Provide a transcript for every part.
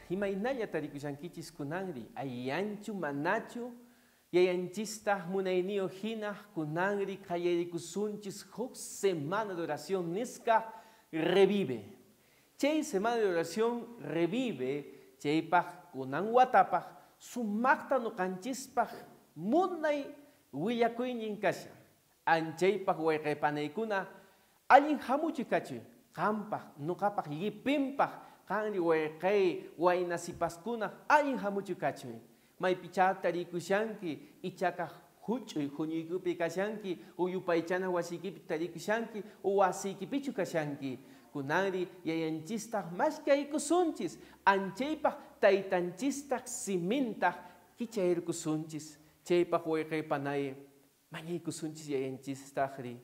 Imaynalla tarikushankichis kunanri, ayanchu manachu, yayanchista munaynio hina kunanri kayarikusunchis huk semana de oración niska revive. Chay semana de oración revive, chaypaj kunan watapaj, sumakta no kanchispaj munay willakuynin kasha. Anchaypaj wayqaypanaykuna allin hamuchikachu, qampaj, nuqapaj yipimpaj, kanri wayqay waynasipaskuna allin hamuchikachu. Maypicha tarikushanki, ichakaj huchuy huñuykupi kashanki, uyupaychana wasikipi tarikushanki, wasikipichu kashanki. Kunanri yayanchistaq mashkaykusunchis, anchaypaq taytanchistaq simintaq kichayrikusunchis, chaypaq wayqaypanay mañaykusunchis yayanchistaqri.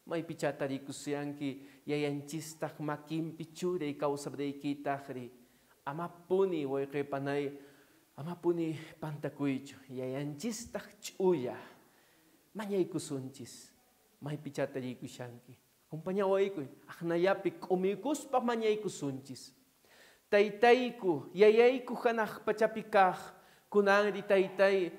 Maypicha tarikusuyanki yayanchistaq makinpi churay kawsarraykitaqri. Amapuni wayqaypanay, amapuni pantakuychu, yayanchistaq ch'uya mañaykusunchis, maypicha tarikushanki. Acompañawaykuy, ajnayapi k'umikuspa mañaykusunchis. Taytayku, yayayku hanaq pachapikaj, kunanri taytay,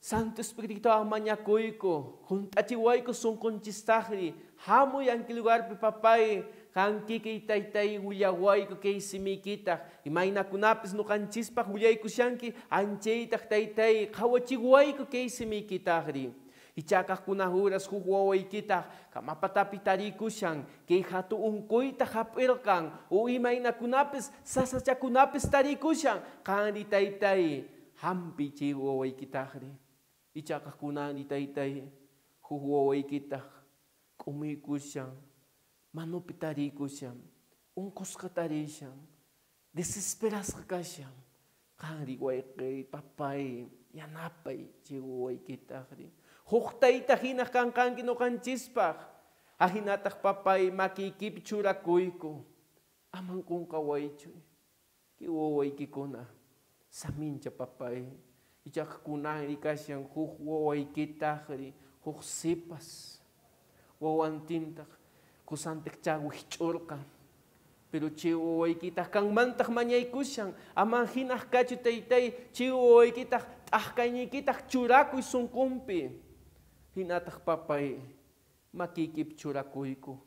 Santo Espíritu mañakuyku, juntachiwayku sunqunchistaqri, hamuy anki lugarpi papay, hankiki taytay willawayku kay simikitaq, imaynakunapis nuqanchispaq willaykushanki, anchaytaq taytay, qawachiwayku kay simikitaqri. Ichakaq kunahuras huk wawaykitaq kamapatapi tarikushan, kay hatu unkuyta hap'irqan, o imaynakunapis sasachakunapis tarikushan, kanri taytay, hampi chay wawaykitaqri. Ichakaq kunanri taytay, huk wawaykitaq k'umuykushan, manupi tarikushan, unkusqa tarishan, desesperasqa kashan, kanri wayqay, papay, yanapay chay wawaykitaqri. Huk tayta hina kankanki nuqanchispaq, ahinataq papay makikipi churakuyku, aman kunkawaychu, ki wawaykikuna, samincha papay, ichaq kunanri kashan huk wawaykitaqri, huk sipas, wawantintaq, kusantik ch'urqa, pero chay wawaykitaq kanmantaq mañaykushan, aman hinaq kachu taytay, chay wawaykitaq t'aqkayniykitaq churakuy sunqunpi. Hinataq papay, makikip churakuyku,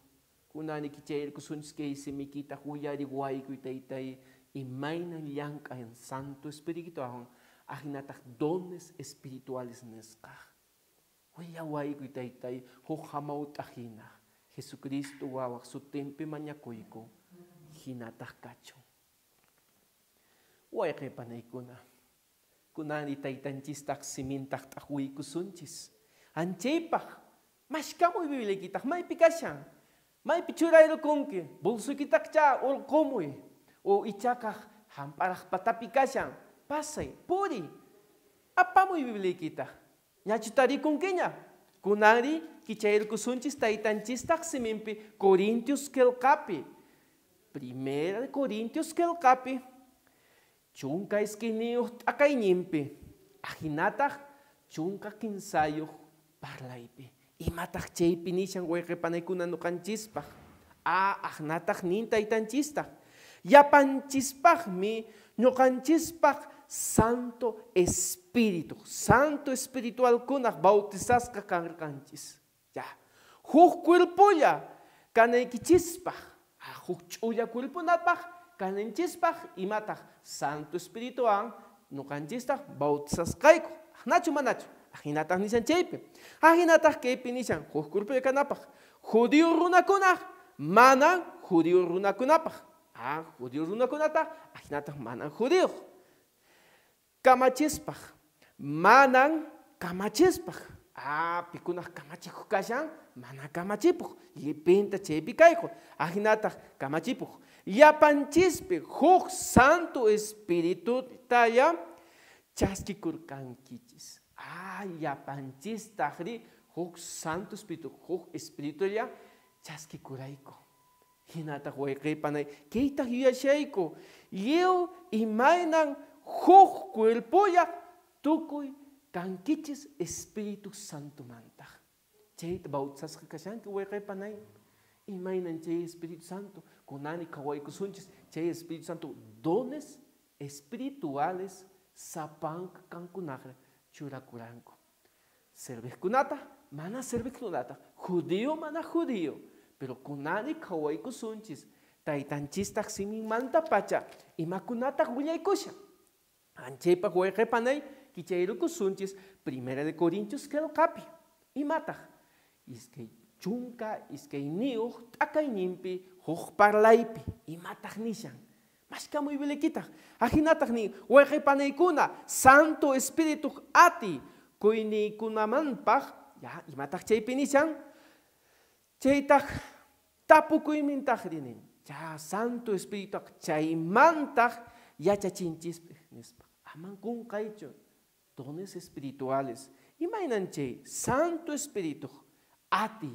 kunani kichayrikusunchis kay simikitaq willariwaykuy taytay, imaynan llamk'ay Santo Espirituwan, ahinataq dones espirituales nisqaq. Willawaykuy taytay, huk hamawtaq hina, Jesucristo wawaq sutinpi mañakuyku, hinataq kachu. Wayqaypanaykuna, kunani taytanchistaq simintaq t'aqwiykusunchis. Anchaypaq, mashkamuy bibliykitaq, maypi kashan, maypi churayrukunki, bolsuykitaq cha urqumuy, o ichakaq hamparaq patapi kashan, pasay, puri, apamuy bibliykitaq, ñachu tarikunkiña, kunanri kichayrikusunchis taytanchistaq siminpi Corintios kelkapi, 1 Corintios kelkapi, chunka isquiniyuq t'aqayninpi, ahinataq chunka kinsayuq parlaypi, imataq chaypi nishan wayqipanaykuna nuqanchispaq, ahnataq nin taytanchistaq, yapanchispaqmi ñuqanchispaq Santo Espíritu, Santo Espiritualkunaq bautizasqa karqanchis. Ya, huk cuerpulla kanaykichispaq, huk ch'uya cuerpunapaq kananchispaq imataq Santo Espirituwan nuqanchistaq bautizasqayku, ahnachu manachu. Ahinataq nishan chaypi, ahinataq kaypi nishan huk cuerpo kanapaq, judío runakunaq, manan judío runakunapaq, judío runakunataq, ahinataq manan judío. Kamachispaq, manan kamachispaq, pikunaq kamachiq kashan, manan kamachipuq, yipinta chaypi kayku, ahinataq kamachipuq. Yapanchispi huk Santo Espíritu taya chaskikurkankichis. Yapanchistaqri huk Santo Espíritu, huk Espíritu ya chaskikurayku. Hinataq wayqaypanay, kaytaq yuyashayku, lliw imaynan huk cuerpuya tukuy kankichis Espíritu Santo mantaq. Chayta bautizasqa kashanki wayqaypanay, imaynan chay Espíritu Santo, kunani kawaykusunchis, chay Espíritu Santo dones espirituales sapank kankunagra churakuranko. Servejkunata, mana servejkunata, judío mana judío, pero kunani kawai kusunchis, taitanchista simin manta pacha, imakunata huyaikusha. Anchepa huejepanay, kichairu kusunchis, 1 Corintios quedó capi, y mata. Iske chunka, iske niuch, takay nimpi, hoch parlaipi, y mata nishan. Mashka muy belequita. Ajinata ni, huejepanay kuna, Santo Espíritu ati, kuini kunamanpach, ya, y mata chaypi nishan, chaytak, tapu kuimintaj dinin. Ya, Santo Espíritu, chaymantaj, ya chachinchispej, nispa. Aman kun kaicho, dones espirituales. Imainanche, Santo Espíritu, ati.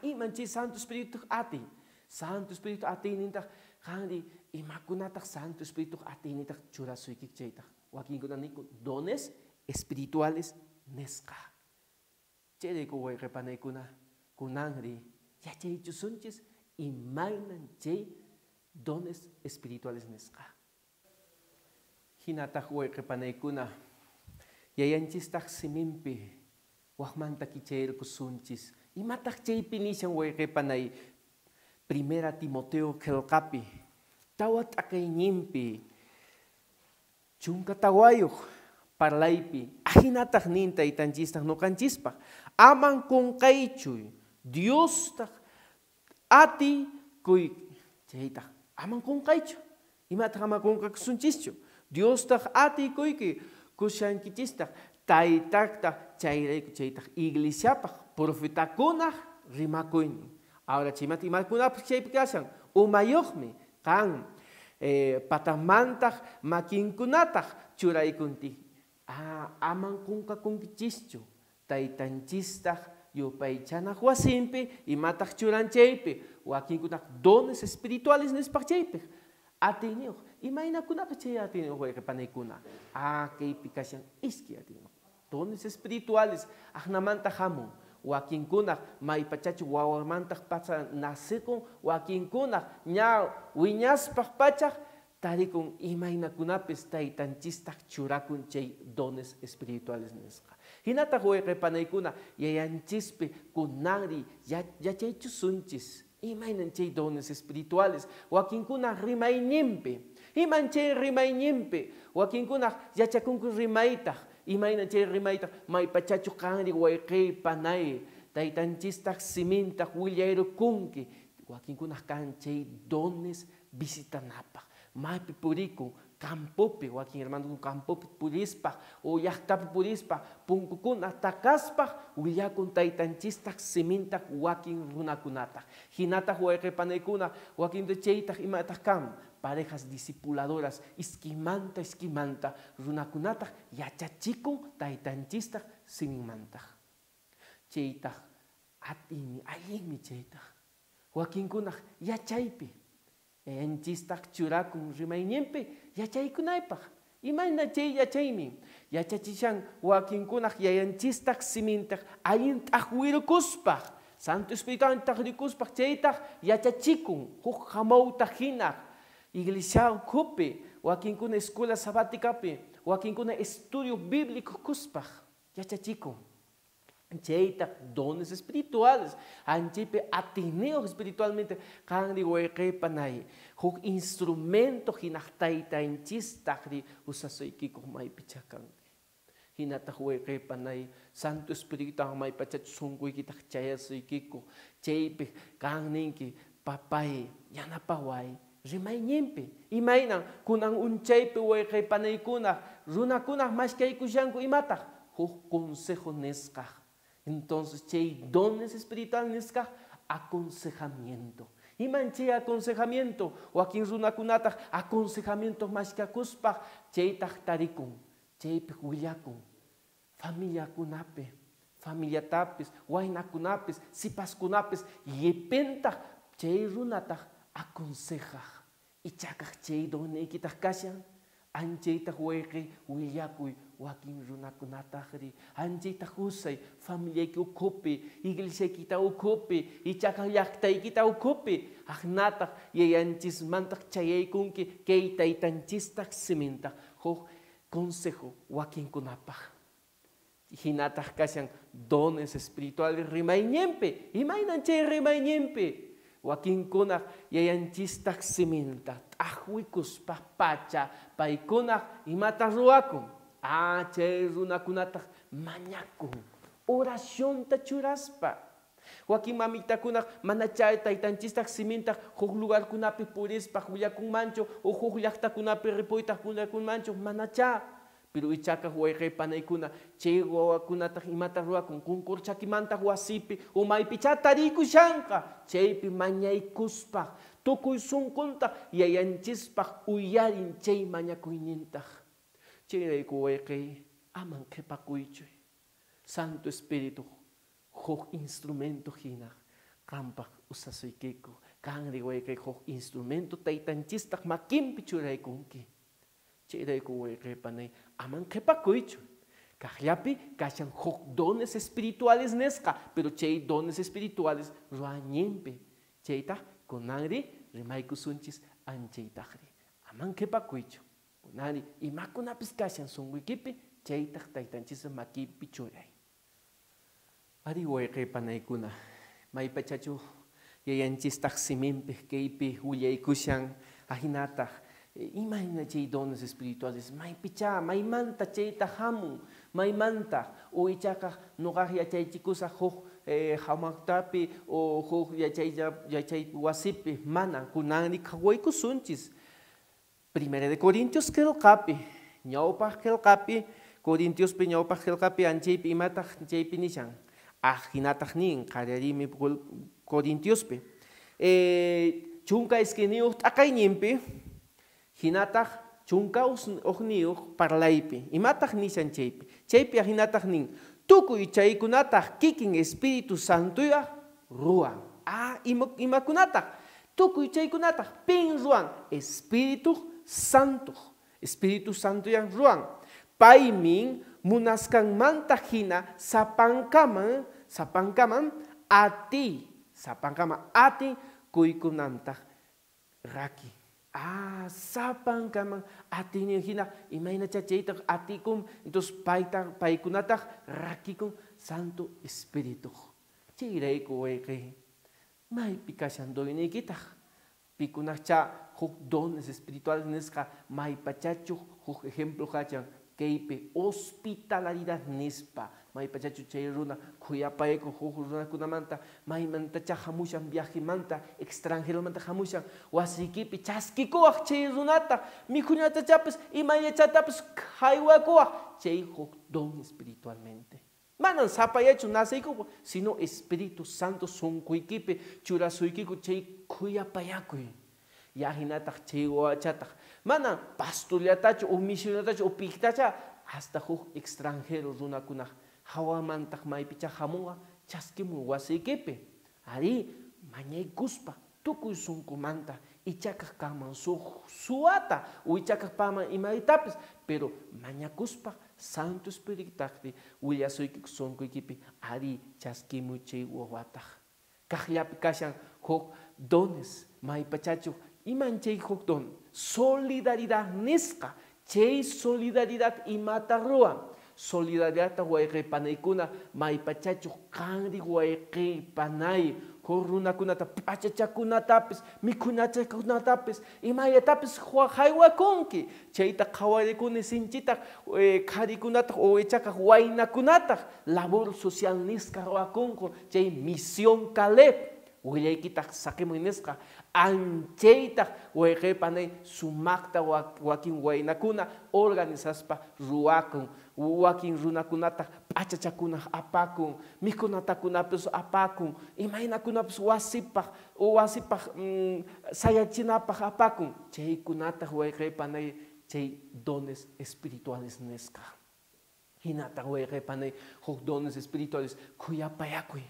Imanche, Santo Espíritu, ati. Santo Espíritu, ati nintaj, handi, imakunatak Santo Espíritu, ati nintaj, churasuikik chaytaj. Wakin kunaniko, dones espirituales, nesca. Chedeko way repanay kuna, kunangri, ya chay chusunches, imainanche, dones espirituales, nesca. Hinatak way repanay kuna, yayanchistak simimpi, wahmanta kichayr kusunchis, imatak chay pinishan way repanay, 1 Timoteo kelkapi, tawat akay nimpi, chunka tawayo, parlaipi, ahinatak ninta itanchistak no kanchispa, aman kung kaychuy, Dios tak, ati kuy, chaytak, aman kung kaychuy, imatak aman kung kaksunchischo, Dios tak ati kuyki, kushankichistak, taitakta, chayrek chaytak, iglesiapak, profetakunah, rimakuin. Ahora chimat imakunap chaypikasan, umayokmi, kan, patamantak, makinkunatak, churaykunti. Aman kunka kunkichischo, taitanchistag, yupaychanak wasimpi, imatak churanchaypi, wakinkunak dones espirituales nespachaypi. Atinio, imaina kunapa chay atinio huecapaneikuna. Kaypikashan iski atinio. Dones espirituales, ahnamanta jamon. Wakinkunak, maipachachu wawamantak pacha nasekon, wakinkunak, ña wiñaspach pachak, tarikun imaina kunapis taitanchistak churakun chay dones espirituales nesqa. Hinata huecapaneikuna, yayanchispi kunangri, ya chay chusunchis. Imainan chay dones espirituales, wakinkuna rimayñimpi, iman chay rimayñimpi, wakinkuna yachakunku rimayta, imainan chay rimayta, maypachachu kanri wayqay panay, taytanchistak simintak willayru kunki, wakinkuna kan chay dones visitanapaq, maypi purikun, campopi, wakin hermano campopi purispa, o yahtapi purispa, punkukuna takaspa, willakun taytanchistak simintak wakin runakunatak. Hinatak huayqipanaykuna, wakin de chaytak imatak kam, parejas discipuladoras, iskimanta, runakunatak, yachachikun taytanchistak siminmantak. Chaytak, atimi, ayimi chaytak. Wakinkunak yachaypi. Enchistak churakun rimayñimpi yachaykunaypaq imayna chay yachaymi yachachishan wakinkunaq yayanchistak simintak allintaq wirukuspaq Santo Espíritu antaq rikuspaq chaytaq yachachikun huk hamawta hinaq iglesia kupi wakinkuna escuela sabatikapi wakinkuna estudio bíblico kuspaq yachachikun chaytak dones espirituales, anchipe ateneo espiritualmente, kandi huequepanay, huk instrumento hinachtaitanchistakri usasoykiko may pichakan. Hinata huequepanay, Santo Espíritu may pachachunguikitak chayasoykiko, chaype kanninki papay, yanapaway, rimayñimpi, imaynan, kunang unchaype huequepanaykuna, runakunah mashkaykushanku imatak, huk consejo neskaj. Entonces, chay dones espirituales aconsejamiento. Y manche aconsejamiento, o aquí en runakunata, aconsejamiento más que acuspa, chay tarikun, chay pehuillakun, familia kunape, familia tapis, huayna kunapis, sipas kunapis, yepenta, chay runata aconseja. Y chakak chay done kitak kashan, ancheita hueque, huillakuy, wakin runakunataqri anchayta husay familiayki ukhupi iglesiaykita ukhupi ichaqa llaqtaykita ukhupi aqnataq yayanchismantaq chayaykunki kay taytanchistaq simintaq huk consejo wakinkunapaq hinataq kashan dones espirituales rimayñempe imaynan chay rimayñempe wakinkunaq yayanchistaq simintaq t'aqwikuspaq pacha paykunaq imata ruwakun chay runakunataq mañakun oracionta churaspa wakin mamitakunaq mana chay taytanchistaq simintaq huk lugarkunapi purispaq willakunmanchu o huk llaqtakunapi ripuytaq willakunmanchu mana cha pero ichakaq wayqiypanaykuna chay wawakunataq imata ruwakun kunkurchakimantaq wasipi o maypi cha tarikushanqa chaypi mañaykuspaq tukuy sunqunta yayanchispaq uyarin chay mañakuynintaq chayrayku wayqiy aman qhipakuychu Santo Espíritu huk instrumento hina qampaq usasuykiku kanri wayqiy huk instrumento taytanchistaq makinpi churaykunki chayrayku wayqiypanay aman qhipakuychu kaqllapi kashan huk dones espirituales nisqa pero chay dones espirituales ruwañinpi chaytaq kunanri rimaykusunchis anchaytaqri aman qhipakuychu kunanri imakunapis kashan sunquykipi chaytaq taytanchistaq makinpi churay ari wayqiypanaykuna maypachachu yayanchistaq siminpi kaypi willaykushan ahinataq imagina chay dones espirituales maypicha maymanta chayta hamun maymanta o ichaqa nuqaq yachaychikusaq huk hamaktapi o huk yachay wasipi mana kunanri qhawaykusunchis Primera de Corintios qillqapi ñawpaq qillqapi Corintiospi ñawpaq qillqapi anchaypi imataq chaypi nishan hinataq nin qararimi Corintiospi chunka isquiniyuq t'aqayninpi hinataq chunka uqniyuq parlaypi imataq nishan chaypi hinataq nin tukuy chaykunataq kikin Espíritu Santoyaq ruwan imakunataq tukuy chaykunataq pin ruwan Espíritu Santoyaq ruwan paymin munasqanmanta hina sapankaman ati kuykunantaq raki sapankaman atinin hina imaynacha chaytaq atikun entonces paykunataq rakikun Santo Espíritu chayrayku wayqiy maypi kashan doyniykitaq pikunaqcha huk dones espirituales nisqa maypachachu huk ejemplo kachan kaypi hospitalaridad nispa maypachachu chay runa khuyapayku huk runakunamanta maymantacha hamushan viajemanta extranjeromanta hamushan wasiykipi chaskikuwaq chay runata mikhunatachapis imayachatapis haywakuwaq chay huk don espiritualmente manan sapayachu nasaykuku sino Espíritu Santo sunquykipi churasuykiku chay khuyapayakuy yahinataq chay wawachataq mana pastullatachu o misionatachu o piktacha hasta huk extranjero runakunaq hawamantaq maypicha hamunqa chaskimun wasiykipi ari mañaykuspa tukuy sunqumanta ichakaq kanman suwata o ichakaq paman imaytapis pero mañakuspa Santo Espíritutaqpi willasuykiku sunquykipi ari chaskimuy chay wawataq kaqllapi kashan huk dones maypachachu iman chay huk don solidaridad nisqa chay solidaridad imata ruwan solidaridad wayqiypanaykuna maypachachu qanri wayqiypanay huk runakunata pachachakunatapis mikhunatakunatapis imayatapis haywakunki chayta qhawarikuni sinchitaq qharikunataq o ichakaq waynakunataq labor social nisqa ruwakunku chay misión Caleb willaykitaq saqimuy nisqa anchaytaq wayqiypanay sumaqta wakin waynakuna organizaspa ruwakun wakin runakunataq p'achachakunaq apakun mikhunatakunapis apakun imaynakunapis wasipaq sayachinapaq apakun chaykunataq wayqiypanay chay dones espirituales nisqa hinataq wayqiypanay huk dones espirituales khuyapayakuy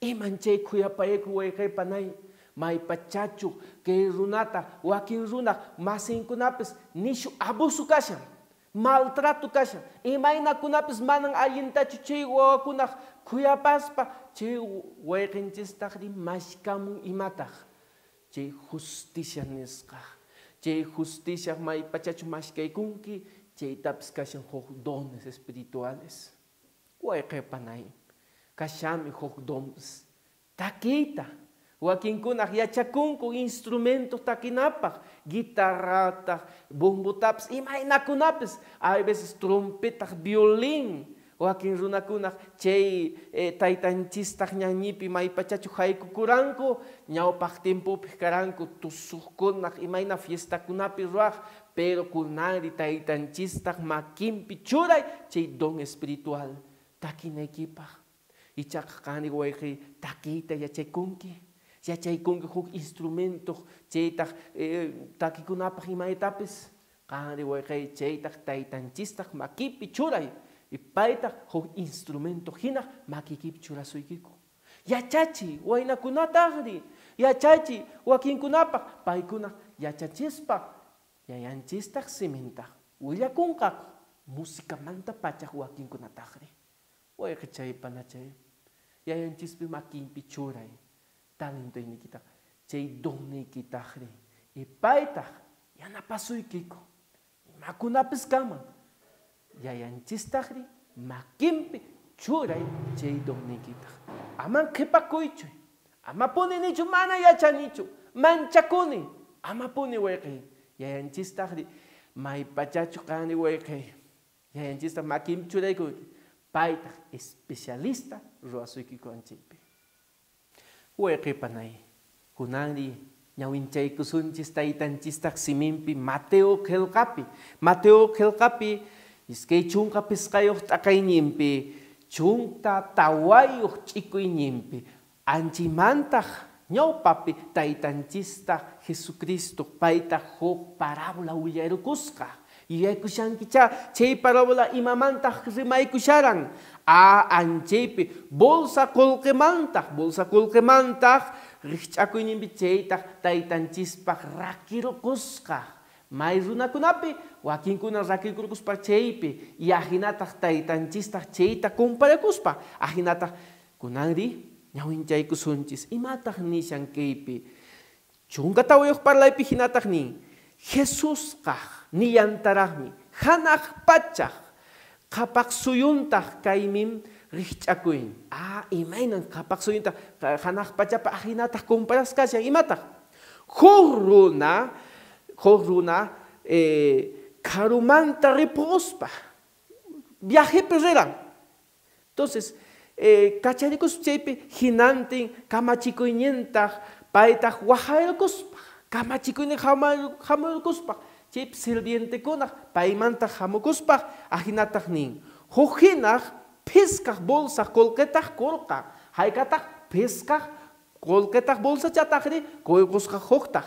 iman chay khuyapayakuy wayqiypanay maypachachu kay runata wakin runaq masinkunapis nishu abuso kashan maltrato kasha imaynakunapis manan allintachu chay wawakunaq kuyapaspa chay wayqinchistaqri mashkamun imataq chay justicia nisqa chay justicia maypachachu mashkaykunki chaytapis kashan huk dones espirituales wayqipanay kashami huk dones takita wakinkunaq yachakunku instrumentos takinapaq guitarrata bombutapas imaynakunapis a veces trompeta violín wakin runakunaq chay taytanchistaq ñañipi maypachachu haykukuranku ñawpaq timpupi karanku tusuqkunaq imayna fiestakunapi ruwaq pero kunari taytanchistaq makinpi churay chay don espiritual takinaykipaq ichaqa qani wayqi takiyta yachaykunki yachaykunki huk instrumentos chaytaq takikunapaq imaytapis qani wayqi chaytaq taytanchistaq makipi churay y paytaq huk instrumento hinaq makikipi churasuykiku yachachi waynakunataqri yachachi wakinkunapaq paykunaq yachachispa yayanchistaq simintaq willakunqaku musikamanta pachaq wakinkunataqri wayqi chaypana chay yayanchispi makinpi churay talentuynikita chay donniykitaqri y paytaq yanapasuykiku imakunapis kaman yayanchistaqri makinpi churay chay donniykitaq aman qhipakuychu ama puninichu mana yachanichu manchakuni ama puni wayqi yayanchistaqri maypachachu qani wayqi yayanchistaq makinpi churaykunki paytaq especialista ruwasuykiku anchaypi wayqipanay kunanri ñawinchaykusunchis taytanchistaq siminpi Mateo qillqapi iskay chunka pisqayuq t'aqayninpi chunka tawayuq ch'ikuyninpi anchaymantaq ñawpapi taytanchistaq Jesucristo paytaq huk parábola willarikusqa yuyaykushankicha chay parábola imamantaq rimaykusharan anchaypi bolsa qullqimantaq riqch'akuyninpi chaytaq taytanchispaq rakirukusqa may runakunapi wakinkuna rakirikuspaq chaypi y ahinataq taytanchistaq chayta comparakuspa ahinataq kunanri ñawinchaykusunchis imataq nishankaypi chunka tawayuq parlaypi hinataq nin Jesusqa niyantaraqmi hanaq pachaq qhapaq suyuntaq kaymin riqch'akuyn imaynan qhapaq suyuntaq hanaq pachapa ahinataq comparasqashan imataq huk runa karumanta ripuuspa viajepi riran entonces kacharikus chaypi hinantin kamachikuyñintaq paytaq waqayrikuspa kamachikuynin hamurukuspa chaypi sirvientekunaq paymanta hamukuspaq ahinataq nin huk hinaq piskaq bolsa qullqitaq kurqa haykataq piskaq qullqitaq bolsachataqri quykusqa huktaq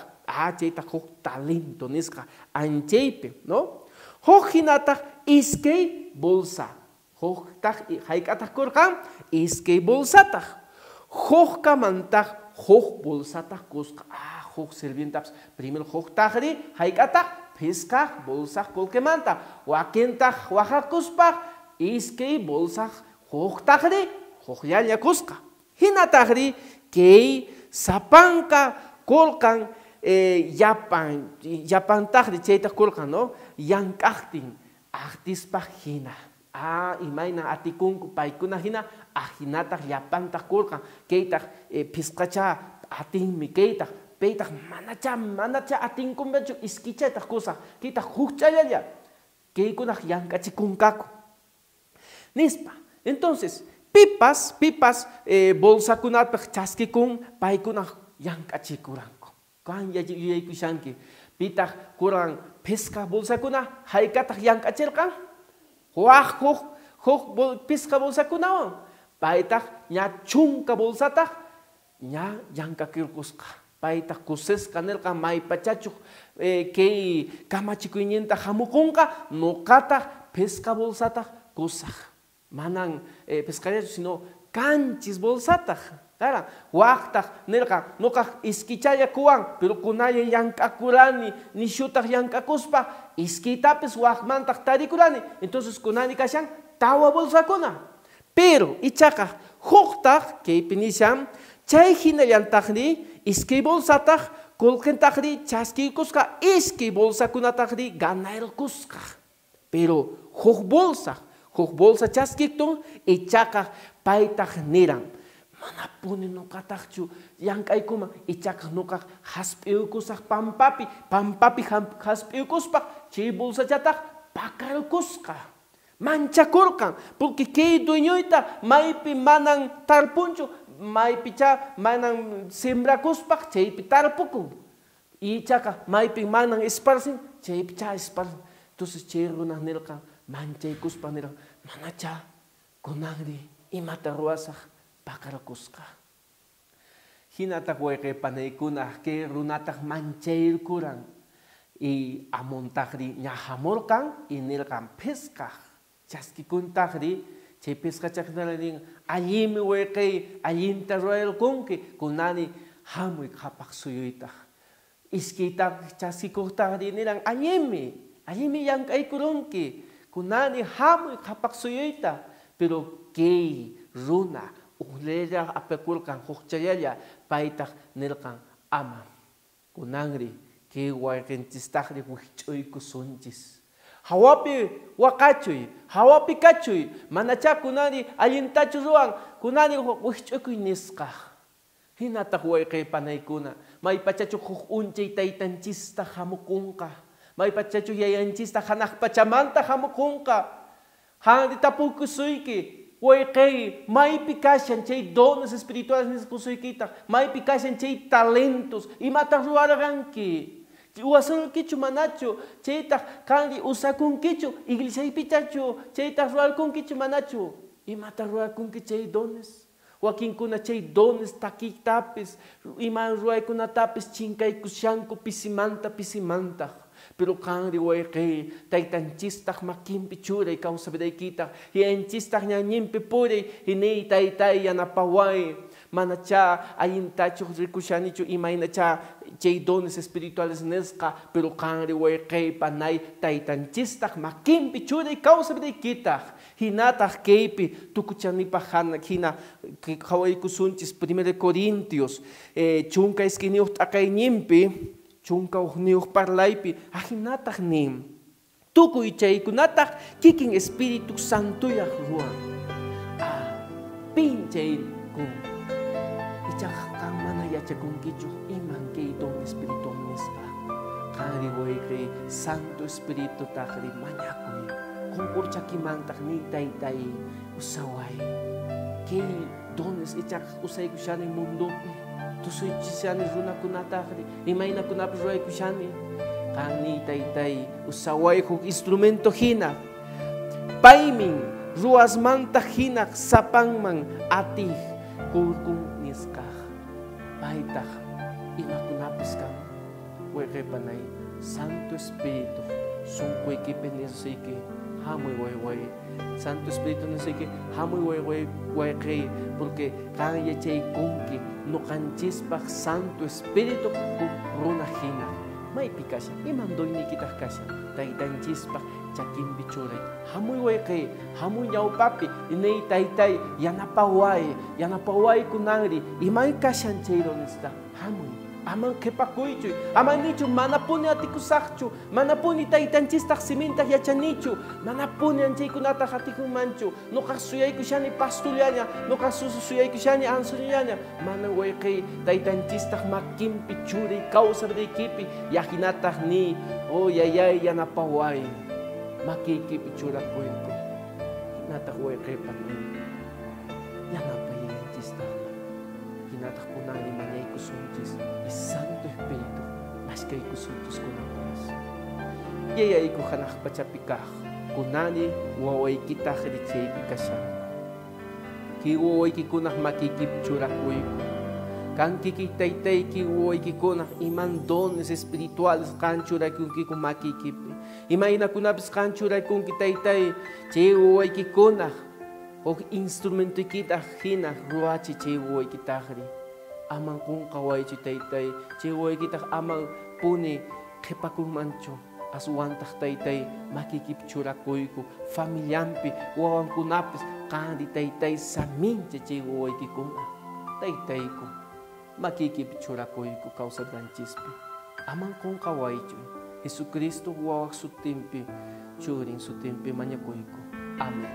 chaytaq huk talento nisqa anchaypi no huk hinataq iskay bolsa huktaq hayk'ataq kurqan iskay bolsataq hukkamantaq huk bolsataq kusqa huk sirvientapis primero huktaqri hayk'ataq piskaq bolsaq qullqimanta wakintaq waqakuspaq iskay bolsaq huktaqri hukllallakusqa hinataqri kay sapanka kurqan yapantaqri chaytaq kurqan no llank'aqtin aqtispaq hina imayna atikunku paykuna hina ahinataq yapantaq kurqan kaytaq pisqacha atinmi kaytaq paytaq manacha atinkumpachu iskichaytaq kusaq kaytaq hukch'allalla kaykunaq llank'achikunkaku nispa entonces pipas bolsakunapaq chaskikun paykunaq llank'achikuranku kan yuyaykushanki pitaq kuran pisqa bolsakuna haykataq llank'achirqan huk pisqa bolsakunawan paytaq ña chunka bolsataq ña llank'akirkusqa paytaq kusisqa nirqan maypachachuq kay kamachikuyninta hamukunqa nuqataq pisqa bolsataq kusaq manan pescallachu sino kanchis bolsataq Tara, waktak, nilka, nukak iskichaya kuan, pero kunaya yankakurani, ni shutak yankakuspa, iskitapis wakmantak tarikurani, entonces kunani kashan tawa bolsakuna. Pero, ichaka, huktak, que pinisham, chay hinayantakni, iski bolsatak, kulkentakni, chaskikuska, iski bolsakunatakni, ganailkuska. Pero, huk bolsa chaskikton, ichaka, paitak niran. Mana puni nukatachu yankaykuma ichaka nukak hasp'iukusaq pampapi hasp'iukuspa chay bolsachatak pakarkusqa manchakurqan porque kay dueñoyta maypi manan tarpunchu maypicha manan sembrakuspaq chaypi tarpukun ichaka maypi manan esparcin chaypicha esparcin entonces chay runaq nirqan manchaykuspa nirqan manacha kunanri imata ruwasaq pakarakusqa. Hinatak wayqi panaykunaq que runatak manchayrkuran y amontakri ñahamurqan y nirqan pesqaq chaskikuntakri chay pesqachaknarin allimi wayqi allinta rurarqunki kunani hamuy qhapaq suyuytaq iskiyta chaskikuqtakri niran allimi llank'aykurunki kunani hamuy qhapaq suyuyta pero kay runa Uleya apekulkan hukchayaya paitak nilkan ama kunangri que wayqinchistaqri wich'uyku sunchis hawapi waqachuy hawapi kachuy manacha kunani allintachu ruwan kunani wich'uykuy nisqa hinataq wayqi panaykuna maypachachu huk unchhay taytanchista hamukunqa maypachachu yayanchista hanaq pachamanta hamukunqa hanri tapurkusuyki Wayqi, maypi kashan chay dones espirituales nisqusuykita, maypi kashan chay talentos, imata ruwarqanki. Uwasunkichu manachu, chayta kanri usakunkichu, iglesiaypichachu, chayta ruwarkunkichu manachu, imata ruwarkunki chay dones. Wakinkuna chay dones takiytapis, ima ruwaykunatapis chinkaykushanku pisimanta. Pero kanri wayqi taytanchistaq makinpi churay kawsapiraykita yanchistaq ñañinpi puray hinay taytay yanapaway manacha allintachu rikushanichu imaynacha chay dones espirituales nisqa pero kanri wayqi panay taytanchistaq makinpi churay kawsapiraykita hinataq kaypi tukuchanipaq hanak hina qhawaykusunchis 1 Corintios chunka iskiniyuq t'aqayninpi chunka uqniyuq parlaypi ajinataq nin tukuy chaykunataq kikin Espíritu Santuyaq ruwan pinchaykun ichaq kan mana yachakunkichu iman kay don espirituwan nisqa qanri wayqi Santo Espíritu taqri mañakuy kunkurchakimantaq ni taytay usaway kay dones ichaq usaykushani mundupi tusuychishani runakunataqri imaynakunapis ruwaykushani qanni taytay usaway huk instrumento hina paymin ruwasmanta hinaq sapanman atij hurkun nisqaq paytaq imakunapis kan wayqi panay Santo Espíritu sunquykipi nisuyki hamuy wayway Santo Espíritu nisuyki hamuy wayqi porque kan yachaykunki nuqanchispaq Santo Espíritu runa hina maypi kasha imandoynikitaq kasha taytanchispaq chakinpi churay hamuy wayqi hamuy ñawpapi inay taytay yanapaway kunanri imay kashan chayronista hamuy aman qhipakuychu amanichu manapuni atikusaqchu manapuni taytanchistaq simintaq yachanichu manapuni anchaykunataq atikunmanchu nuqa suyaykushani pastullaña nuqa suyaykushani ansullaña mana wayqi taytanchistaq makinpi churay kawsapiraykipi yaqinataq ni yayay yanapaway makiykipi churakuyku hinataq wayqi panay yanapayaychistaq hinataq kunani mañaykusunchis Santo Espíritu maskaykusunchis kunapas yayayku hanaq pachapikaq kunani wawaykitaqri chaypi kashan ki wawaykikunaq makiykipi churakuyku kan kiki taytayki wawaykikunaq iman dones espirituales kan churaykunkiku makiykipi imaynakunapis kan churaykunki taytay chay wawaykikunaq o instrumento kita hina ruachi chiwoi kitahri aman kun kawai chitaitai chiwoi kita aman puni kepakun mancho asuantah taitai makikip churakuiku familiampi wawan kunapis kandi taitai samin chiwoi kikuna taitaiku makikip churakuiku causa danchispi aman kun kawai Jesucristo wawak sutimpi churin sutimpi manyakuiku amen.